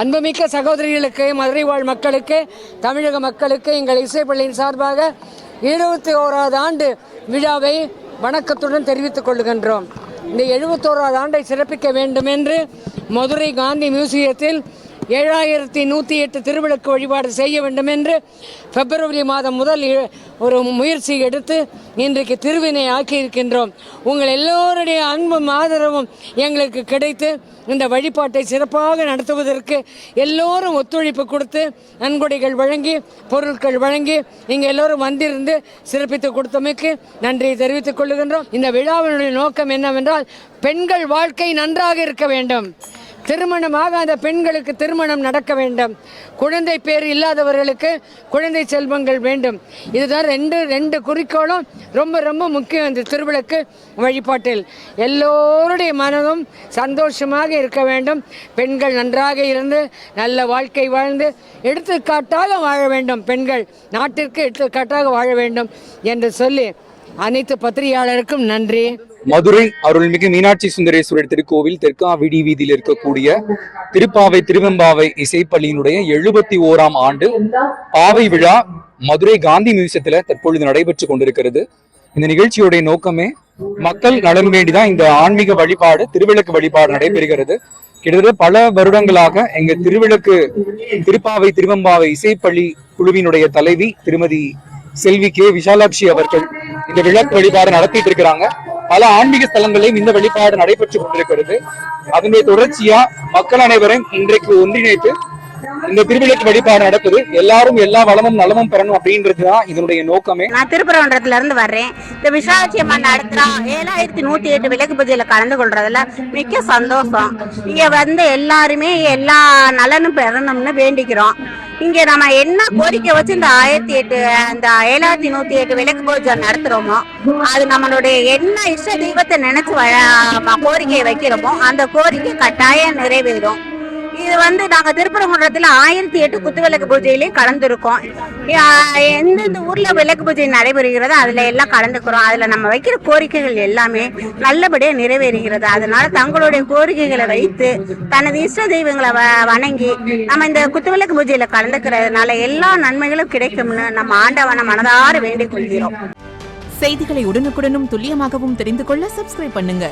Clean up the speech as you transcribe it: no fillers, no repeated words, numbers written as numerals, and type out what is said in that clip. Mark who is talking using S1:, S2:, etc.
S1: அன்புமிக்க சகோதரிகளுக்கு, மதுரை வாழ் மக்களுக்கு, தமிழக மக்களுக்கு எங்கள் இசைப்பள்ளியின் சார்பாக 71வது ஆண்டு விழாவை வணக்கத்துடன் தெரிவித்துக் கொள்கின்றோம். இந்த 71வது ஆண்டை சிறப்பிக்க வேண்டும் என்று மதுரை காந்தி மியூசியத்தில் 7108 திருவிளக்கு வழிபாடு செய்ய வேண்டும் என்று பிப்ரவரி மாதம் முதல் ஒரு முயற்சி எடுத்து இன்றைக்கு திருவினை ஆக்கியிருக்கின்றோம். உங்கள் எல்லோருடைய அன்பும் ஆதரவும் எங்களுக்கு கிடைத்து இந்த வழிபாட்டை சிறப்பாக நடத்துவதற்கு எல்லோரும் ஒத்துழைப்பு கொடுத்து நன்கொடைகள் வழங்கி பொருட்கள் வழங்கி இங்கே எல்லோரும் வந்திருந்து சிறப்பித்து கொடுத்தமைக்கு நன்றியை தெரிவித்துக் கொள்கின்றோம். இந்த விழாவினுடைய நோக்கம் என்னவென்றால் பெண்கள் வாழ்க்கை நன்றாக இருக்க வேண்டும், திருமணமாக அந்த பெண்களுக்கு திருமணம் நடக்க வேண்டும், குழந்தை பேர் இல்லாதவர்களுக்கு குழந்தை செல்வங்கள் வேண்டும். இதுதான் ரெண்டு குறிக்கோளும் ரொம்ப ரொம்ப முக்கியம். இந்த திருவிளக்கு வழிபாட்டில் எல்லோருடைய மனதும் சந்தோஷமாக இருக்க வேண்டும், பெண்கள் நன்றாக இருந்து நல்ல வாழ்க்கை வாழ்ந்து எடுத்துக்காட்டாக வாழ வேண்டும், பெண்கள் நாட்டிற்கு எடுத்துக்காட்டாக வாழ வேண்டும் என்று சொல்லி அனைத்து பத்திரிகையாளருக்கும் நன்றி.
S2: மதுரை அருள்மிகு மீனாட்சி சுந்தரேஸ்வரர் திருக்கோவில் தெற்காவிடி வீதியில் இருக்கக்கூடிய திருப்பாவை திருவெம்பாவை இசைப்பள்ளியினுடைய 71ஆம் ஆண்டு பாவை விழா மதுரை காந்தி மியூசியத்துல தற்பொழுது நடைபெற்று கொண்டிருக்கிறது. இந்த நிகழ்ச்சியுடைய நோக்கமே மக்கள் நலன் வேண்டிதான் இந்த ஆன்மீக வழிபாடு, திருவிளக்கு வழிபாடு நடைபெறுகிறது. கிட்டத்தட்ட பல வருடங்களாக எங்க திருப்பாவை திருவெம்பாவை இசைப்பள்ளி குழுவினுடைய தலைவி திருமதி செல்வி கே விஷாலாட்சி அவர்கள் இந்த விளக்கு வழிபாடு நடத்திட்டு இருக்கிறாங்க. பல ஆன்மீக ஸ்தலங்களையும் இந்த வழிபாடு நடைபெற்று கொண்டிருக்கிறது. அதனுடைய தொடர்ச்சியா மக்கள் அனைவரும் இன்றைக்கு ஒன்றிணைத்து இந்த திருவிளக்கு வழிபாடு நடக்குது. எல்லாரும் எல்லா வளமும் நலமும் பெறணும் அப்படின்றதுதான் இதனுடைய நோக்கமே.
S3: நான் திருப்பரங்குன்றத்துல இருந்து வர்றேன். இந்த விஷாட்சி அம்மன் நடத்துறா 7108 விளக்கு பூஜையில கலந்து கொள்றதுல மிக்க சந்தோஷம். இங்க வந்து எல்லாருமே எல்லா நலனும் பெறணும்னு வேண்டிக்கிறோம். இங்க நம்ம என்ன கோரிக்கை வச்சு இந்த 7108 விளக்கு பூஜை நடத்துறோமோ அது நம்மளுடைய என்ன இஷ்ட தெய்வத்தை நினைச்சு கோரிக்கையை வைக்கிறோமோ அந்த கோரிக்கை கட்டாயம் நிறைவேறும். இது வந்து நாங்க திருப்பரங்குன்றத்துல 1008 குத்துவிளக்கு பூஜையிலையும் கலந்துருக்கோம். எந்தெந்த ஊர்ல விளக்கு பூஜை நடைபெறுகிறதோ அதுல எல்லாம் கலந்துக்கிறோம். அதுல நம்ம வைக்கிற கோரிக்கைகள் எல்லாமே நல்லபடியா நிறைவேறுகிறது. அதனால தங்களுடைய கோரிக்கைகளை வைத்து தனது இஷ்ட தெய்வங்களை வணங்கி நம்ம இந்த குத்துவிளக்கு பூஜையில கலந்துக்கிறதுனால எல்லா நன்மைகளும் கிடைக்கும்னு நம்ம ஆண்டவனை மனதார வேண்டிக் கொள்கிறோம்.
S4: செய்திகளை உடனுக்குடனும் துல்லியமாகவும் தெரிந்து கொள்ள சப்ஸ்கிரைப் பண்ணுங்க.